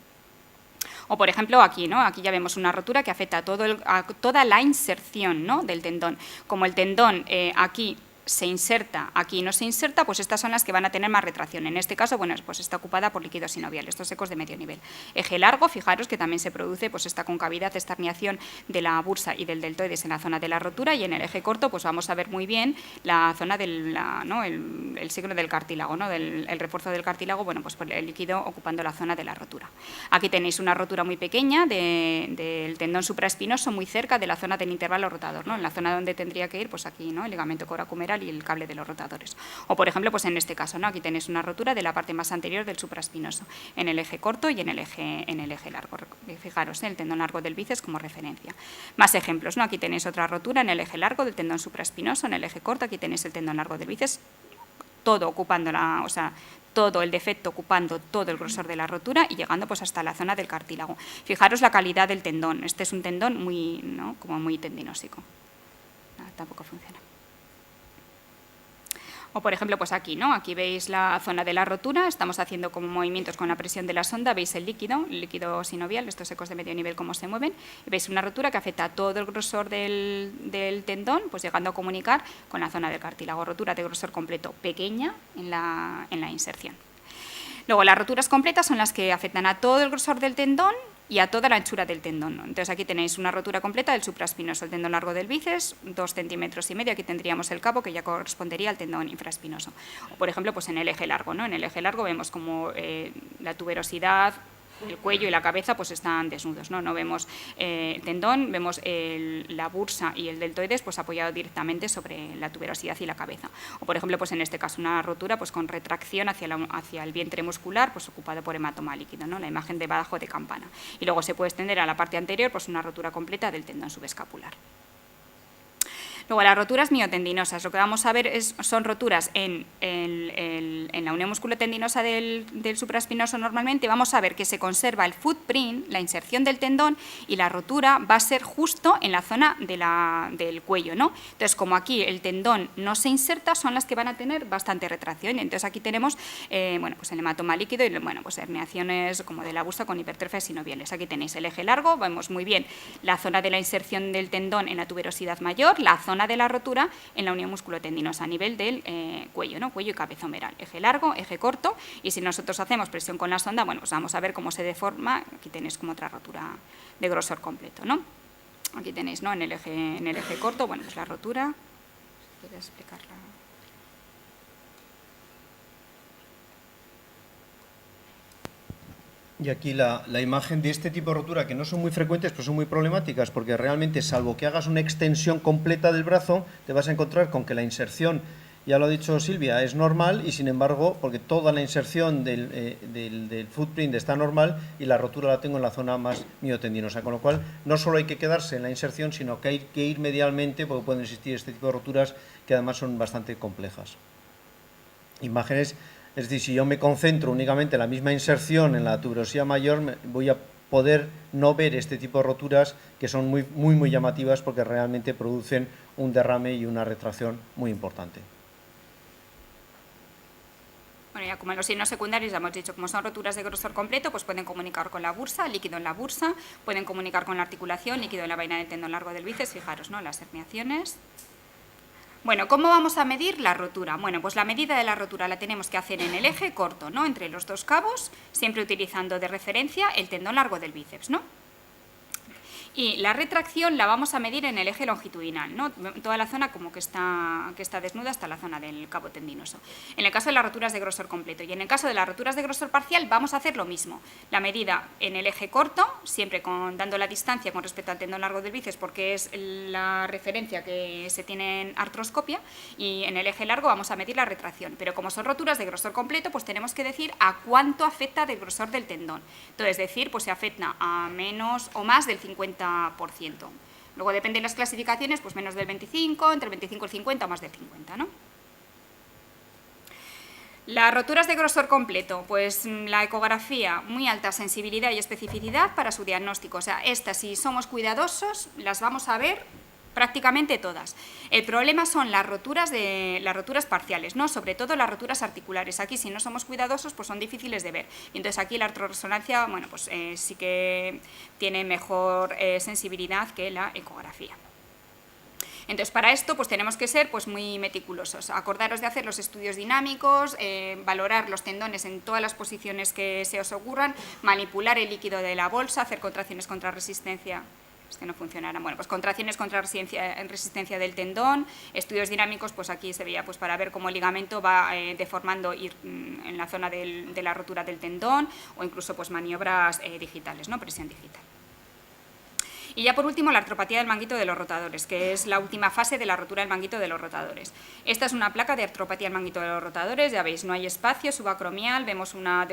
O, por ejemplo, aquí, ¿no?, aquí ya vemos una rotura que afecta a toda la inserción, ¿no?, del tendón. Como el tendón aquí se inserta, aquí no se inserta, pues estas son las que van a tener más retracción. En este caso, bueno, pues está ocupada por líquido sinovial, estos ecos de medio nivel. Eje largo, fijaros que también se produce pues esta concavidad, esta herniación de la bursa y del deltoides en la zona de la rotura, y en el eje corto pues vamos a ver muy bien la zona del el signo del cartílago, ¿no? El refuerzo del cartílago, bueno, pues por el líquido ocupando la zona de la rotura. Aquí tenéis una rotura muy pequeña del tendón supraespinoso muy cerca de la zona del intervalo rotador, ¿no? En la zona donde tendría que ir, pues aquí, ¿no? El ligamento coracumeral y el cable de los rotadores. O, por ejemplo, pues en este caso, ¿no? Aquí tenéis una rotura de la parte más anterior del supraespinoso, en el eje corto y en el eje largo. Fijaros, el tendón largo del bíceps como referencia. Más ejemplos, ¿no? Aquí tenéis otra rotura en el eje largo del tendón supraespinoso, en el eje corto, aquí tenéis el tendón largo del bíceps, todo ocupando todo el defecto ocupando todo el grosor de la rotura y llegando pues hasta la zona del cartílago. Fijaros la calidad del tendón. Este es un tendón muy, ¿no? Como muy tendinósico. Tampoco funciona. O, por ejemplo, pues aquí, ¿no? Aquí veis la zona de la rotura, estamos haciendo como movimientos con la presión de la sonda, veis el líquido sinovial, estos ecos de medio nivel cómo se mueven, y veis una rotura que afecta a todo el grosor del tendón, pues llegando a comunicar con la zona del cartílago. Rotura de grosor completo pequeña en la inserción. Luego, las roturas completas son las que afectan a todo el grosor del tendón y a toda la anchura del tendón, ¿no? Entonces aquí tenéis una rotura completa del supraespinoso, el tendón largo del bíceps, 2,5 centímetros, aquí tendríamos el cabo que ya correspondería al tendón infraespinoso. O, por ejemplo, pues en el eje largo, ¿no? En el eje largo vemos como la tuberosidad, el cuello y la cabeza pues están desnudos, ¿no? No vemos tendón, vemos la bursa y el deltoides pues apoyado directamente sobre la tuberosidad y la cabeza. O, por ejemplo, pues en este caso una rotura pues con retracción hacia el vientre muscular pues ocupado por hematoma líquido, ¿no? La imagen debajo de campana. Y luego se puede extender a la parte anterior pues una rotura completa del tendón subescapular. Luego, las roturas miotendinosas, lo que vamos a ver son roturas en la unión musculotendinosa del supraespinoso normalmente. Vamos a ver que se conserva el footprint, la inserción del tendón, y la rotura va a ser justo en la zona del cuello, ¿no? Entonces, como aquí el tendón no se inserta, son las que van a tener bastante retracción. Entonces, aquí tenemos bueno, pues el hematoma líquido y bueno, pues herniaciones como de la bursa con hipertrofia sinoviales. Aquí tenéis el eje largo, vemos muy bien la zona de la inserción del tendón en la tuberosidad mayor, la zona de la rotura en la unión musculotendinosa a nivel del cuello, ¿no? Cuello y cabezomeral, eje largo, eje corto, y si nosotros hacemos presión con la sonda, bueno, pues vamos a ver cómo se deforma. Aquí tenéis como otra rotura de grosor completo, ¿no? Aquí tenéis, ¿no? En el eje corto, bueno, pues la rotura, si quieres explicarla. Y aquí la imagen de este tipo de rotura, que no son muy frecuentes, pero son muy problemáticas, porque realmente, salvo que hagas una extensión completa del brazo, te vas a encontrar con que la inserción, ya lo ha dicho Silvia, es normal, y sin embargo, porque toda la inserción del footprint está normal y la rotura la tengo en la zona más miotendinosa, con lo cual no solo hay que quedarse en la inserción, sino que hay que ir medialmente, porque pueden existir este tipo de roturas que además son bastante complejas. Imágenes. Es decir, si yo me concentro únicamente en la misma inserción en la tuberosidad mayor, voy a poder no ver este tipo de roturas que son muy llamativas porque realmente producen un derrame y una retracción muy importante. Bueno, ya como en los signos secundarios ya hemos dicho, como son roturas de grosor completo, pues pueden comunicar con la bursa, líquido en la bursa, pueden comunicar con la articulación, líquido en la vaina del tendón largo del bíceps, fijaros, ¿no? Las herniaciones. Bueno, ¿cómo vamos a medir la rotura? Bueno, pues la medida de la rotura la tenemos que hacer en el eje corto, ¿no? Entre los dos cabos, siempre utilizando de referencia el tendón largo del bíceps, ¿no? Y la retracción la vamos a medir en el eje longitudinal, ¿no? Toda la zona como que está desnuda hasta la zona del cabo tendinoso. En el caso de las roturas de grosor completo y en el caso de las roturas de grosor parcial vamos a hacer lo mismo. La medida en el eje corto, siempre dando la distancia con respecto al tendón largo del bíceps porque es la referencia que se tiene en artroscopia, y en el eje largo vamos a medir la retracción. Pero como son roturas de grosor completo, pues tenemos que decir a cuánto afecta del grosor del tendón. Entonces, decir, pues se afecta a menos o más del 50%. Luego depende de las clasificaciones, pues menos del 25, entre el 25 y el 50 o más del 50, ¿no? Las roturas de grosor completo, pues la ecografía, muy alta sensibilidad y especificidad para su diagnóstico. O sea, estas, si somos cuidadosos, las vamos a ver prácticamente todas. El problema son las roturas parciales, ¿no? Sobre todo las roturas articulares. Aquí, si no somos cuidadosos, pues son difíciles de ver. Y entonces aquí la artrorresonancia, bueno, pues sí que tiene mejor sensibilidad que la ecografía. Entonces, para esto pues tenemos que ser pues muy meticulosos, acordaros de hacer los estudios dinámicos, valorar los tendones en todas las posiciones que se os ocurran, manipular el líquido de la bolsa, hacer contracciones contra resistencia. Es que no funcionarán. Bueno, pues contracciones contra resistencia del tendón, estudios dinámicos, pues aquí se veía pues para ver cómo el ligamento va deformando en la zona de la rotura del tendón, o incluso pues maniobras digitales, ¿no? Presión digital. Y ya por último, la artropatía del manguito de los rotadores, que es la última fase de la rotura del manguito de los rotadores. Esta es una placa de artropatía del manguito de los rotadores, ya veis, no hay espacio subacromial, vemos una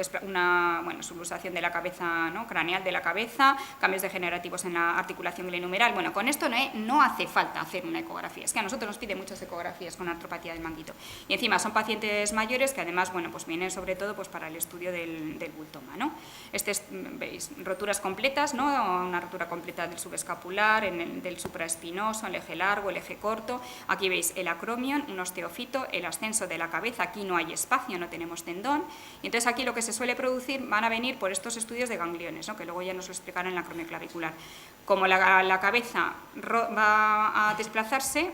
subluxación de la cabeza, ¿no? Craneal de la cabeza, cambios degenerativos en la articulación glenohumeral. Bueno, con esto no hace falta hacer una ecografía, es que a nosotros nos piden muchas ecografías con artropatía del manguito. Y encima son pacientes mayores que además, bueno, pues vienen sobre todo pues para el estudio del bultoma, ¿no? Veis, roturas completas, ¿no? Una rotura completa del subescapular, del supraespinoso, el eje largo, el eje corto. Aquí veis el acromion, un osteofito, el ascenso de la cabeza. Aquí no hay espacio, no tenemos tendón. Y entonces aquí lo que se suele producir van a venir por estos estudios de gangliones, ¿no? Que luego ya nos lo explicarán en la acromioclavicular. Como la cabeza va a desplazarse,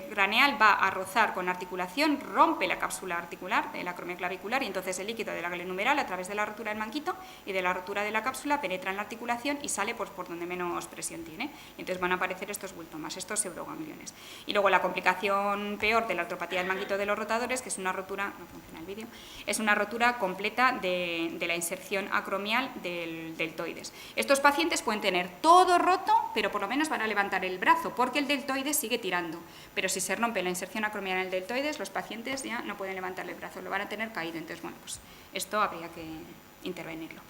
craneal va a rozar con articulación, rompe la cápsula articular de la acromioclavicular y entonces el líquido de la glenohumeral a través de la rotura del manguito y de la rotura de la cápsula penetra en la articulación y sale por donde menos presión tiene. Y entonces van a aparecer estos bultomas, estos pseudogangliones. Y luego la complicación peor de la artropatía del manguito de los rotadores, que es una rotura, no funciona el vídeo, es una rotura completa de la inserción acromial del deltoides. Estos pacientes pueden tener todo roto, pero por lo menos van a levantar el brazo, porque el deltoides sigue tirando. Pero si se rompe la inserción acromial en el deltoides, los pacientes ya no pueden levantar el brazo, lo van a tener caído. Entonces, bueno, pues esto habría que intervenirlo.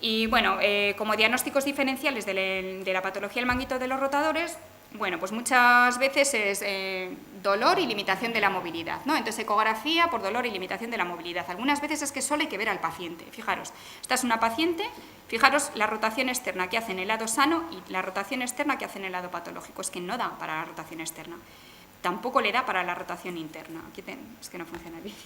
Y bueno, como diagnósticos diferenciales de la patología del manguito de los rotadores, bueno, pues muchas veces es dolor y limitación de la movilidad, ¿no? Entonces, ecografía por dolor y limitación de la movilidad. Algunas veces es que solo hay que ver al paciente. Fijaros, esta es una paciente, fijaros la rotación externa que hace en el lado sano y la rotación externa que hace en el lado patológico. Es que no da para la rotación externa. Tampoco le da para la rotación interna. Es que no funciona el vídeo.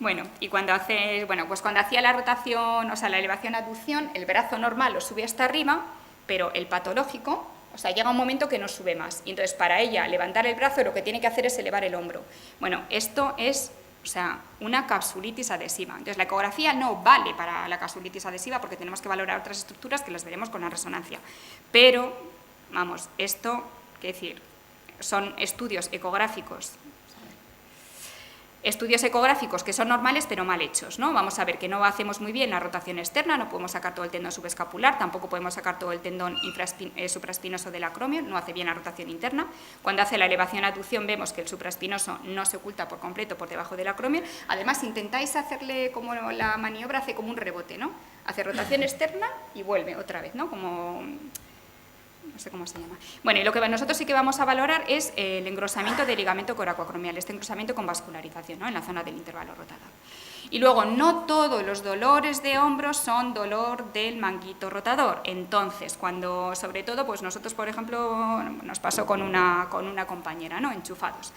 Bueno, y cuando hacía la rotación, o sea, la elevación-aducción, el brazo normal lo sube hasta arriba, pero el patológico, o sea, llega un momento que no sube más. Y entonces, para ella, levantar el brazo, lo que tiene que hacer es elevar el hombro. Bueno, esto es, o sea, una capsulitis adhesiva. Entonces, la ecografía no vale para la capsulitis adhesiva porque tenemos que valorar otras estructuras que las veremos con la resonancia. Pero, vamos, esto, qué decir, son estudios ecográficos que son normales pero mal hechos, ¿no? Vamos a ver que no hacemos muy bien la rotación externa, no podemos sacar todo el tendón subescapular, tampoco podemos sacar todo el tendón supraespinoso del acromio, no hace bien la rotación interna. Cuando hace la elevación-aducción vemos que el supraespinoso no se oculta por completo por debajo del acromio. Además, intentáis hacerle como la maniobra, hace como un rebote, ¿no? Hace rotación externa y vuelve otra vez, ¿no? Como... no sé cómo se llama. Bueno, y lo que nosotros sí que vamos a valorar es el engrosamiento del ligamento coracoacromial, este engrosamiento con vascularización, ¿no? En la zona del intervalo rotador. Y luego, no todos los dolores de hombros son dolor del manguito rotador. Entonces, cuando, sobre todo, pues nosotros, por ejemplo, nos pasó con una compañera, ¿no? Enchufados.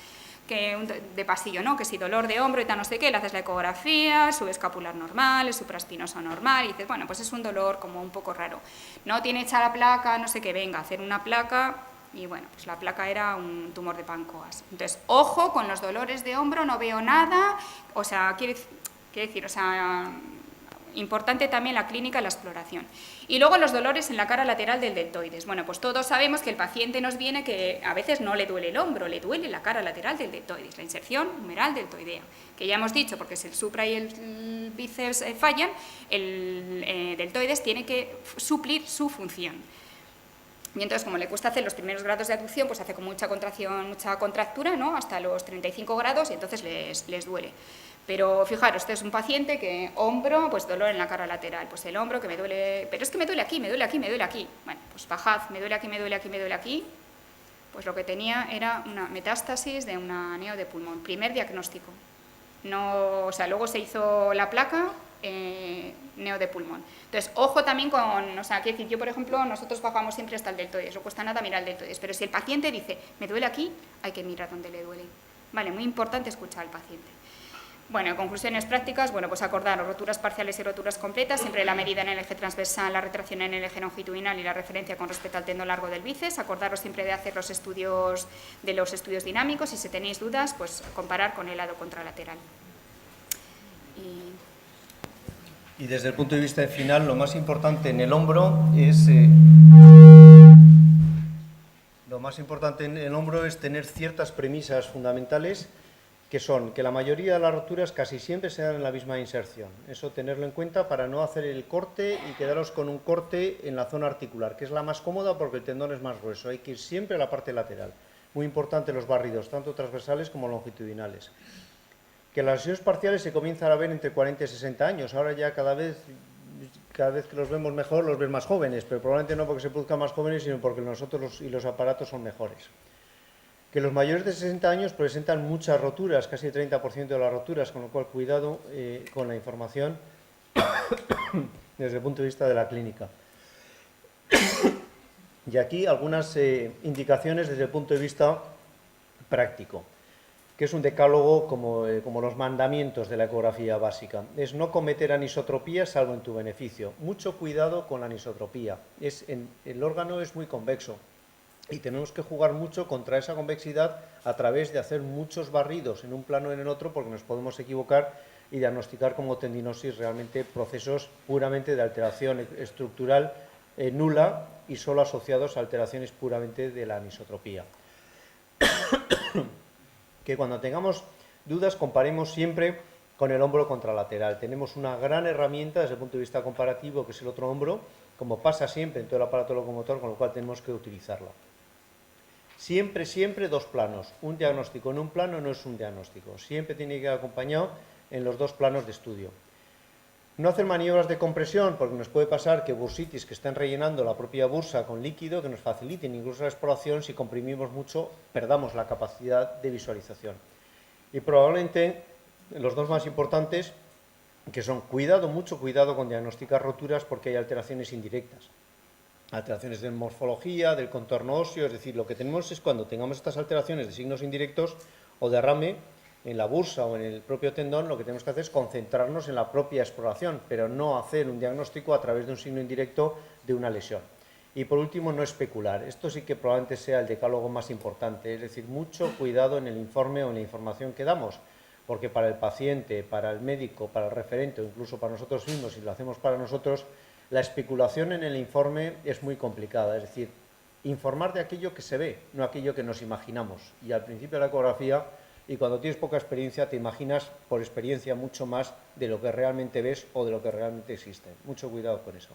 De pasillo, ¿no? Que si dolor de hombro y tal, no sé qué, le haces la ecografía, subescapular normal, el supraespinoso normal, y dices, bueno, pues es un dolor como un poco raro. No tiene hecha la placa, no sé qué, venga, hacer una placa, y bueno, pues la placa era un tumor de Pancoas. Entonces, ojo con los dolores de hombro, no veo nada, o sea, quiere decir, o sea, importante también la clínica y la exploración. Y luego los dolores en la cara lateral del deltoides. Bueno, pues todos sabemos que el paciente nos viene que a veces no le duele el hombro, le duele la cara lateral del deltoides, la inserción humeral deltoidea, que ya hemos dicho, porque si el supra y el bíceps fallan, el deltoides tiene que suplir su función. Y entonces, como le cuesta hacer los primeros grados de aducción, pues hace con mucha contracción, mucha contractura, ¿no? Hasta los 35 grados y entonces les duele. Pero fijaros, este es un paciente que hombro, pues dolor en la cara lateral, pues el hombro que me duele, pero es que me duele aquí, me duele aquí, me duele aquí. Bueno, pues bajad, me duele aquí, me duele aquí, me duele aquí. Pues lo que tenía era una metástasis de una neo de pulmón, primer diagnóstico. No, o sea, luego se hizo la placa, neo de pulmón. Entonces, ojo también con, o sea, quiero decir, yo por ejemplo, nosotros bajamos siempre hasta el deltoides, no cuesta nada mirar el deltoides, pero si el paciente dice, me duele aquí, hay que mirar dónde le duele. Vale, muy importante escuchar al paciente. Bueno, conclusiones prácticas, bueno, pues acordar roturas parciales y roturas completas, siempre la medida en el eje transversal, la retracción en el eje longitudinal y la referencia con respecto al tendón largo del bíceps. Acordaros siempre de hacer los estudios dinámicos y si tenéis dudas, pues comparar con el lado contralateral. Y desde el punto de vista final, lo más importante en el hombro es tener ciertas premisas fundamentales, que son que la mayoría de las roturas casi siempre se dan en la misma inserción. Eso tenerlo en cuenta para no hacer el corte y quedaros con un corte en la zona articular, que es la más cómoda porque el tendón es más grueso. Hay que ir siempre a la parte lateral. Muy importante los barridos, tanto transversales como longitudinales. Que las lesiones parciales se comienzan a ver entre 40 y 60 años. Ahora ya cada vez que los vemos mejor, los ven más jóvenes, pero probablemente no porque se produzcan más jóvenes, sino porque nosotros y los aparatos son mejores. Que los mayores de 60 años presentan muchas roturas, casi el 30% de las roturas, con lo cual cuidado con la información desde el punto de vista de la clínica. Y aquí algunas indicaciones desde el punto de vista práctico, que es un decálogo como los mandamientos de la ecografía básica. Es no cometer anisotropía salvo en tu beneficio. Mucho cuidado con la anisotropía. El órgano es muy convexo y tenemos que jugar mucho contra esa convexidad a través de hacer muchos barridos en un plano o en el otro, porque nos podemos equivocar y diagnosticar como tendinosis realmente procesos puramente de alteración estructural nula y solo asociados a alteraciones puramente de la anisotropía. Que cuando tengamos dudas comparemos siempre con el hombro contralateral. Tenemos una gran herramienta desde el punto de vista comparativo, que es el otro hombro, como pasa siempre en todo el aparato locomotor, con lo cual tenemos que utilizarla. Siempre, siempre dos planos. Un diagnóstico en un plano no es un diagnóstico. Siempre tiene que ir acompañado en los dos planos de estudio. No hacer maniobras de compresión, porque nos puede pasar que bursitis que estén rellenando la propia bursa con líquido, que nos faciliten incluso la exploración, si comprimimos mucho, perdamos la capacidad de visualización. Y probablemente los dos más importantes, que son mucho cuidado con diagnosticar roturas, porque hay alteraciones indirectas. Alteraciones de morfología, del contorno óseo, es decir, lo que tenemos es cuando tengamos estas alteraciones de signos indirectos o derrame en la bursa o en el propio tendón, lo que tenemos que hacer es concentrarnos en la propia exploración, pero no hacer un diagnóstico a través de un signo indirecto de una lesión. Y por último, no especular. Esto sí que probablemente sea el decálogo más importante, es decir, mucho cuidado en el informe o en la información que damos, porque para el paciente, para el médico, para el referente o incluso para nosotros mismos, si lo hacemos para nosotros, la especulación en el informe es muy complicada, es decir, informar de aquello que se ve, no aquello que nos imaginamos. Y al principio de la ecografía, y cuando tienes poca experiencia, te imaginas por experiencia mucho más de lo que realmente ves o de lo que realmente existe. Mucho cuidado con eso.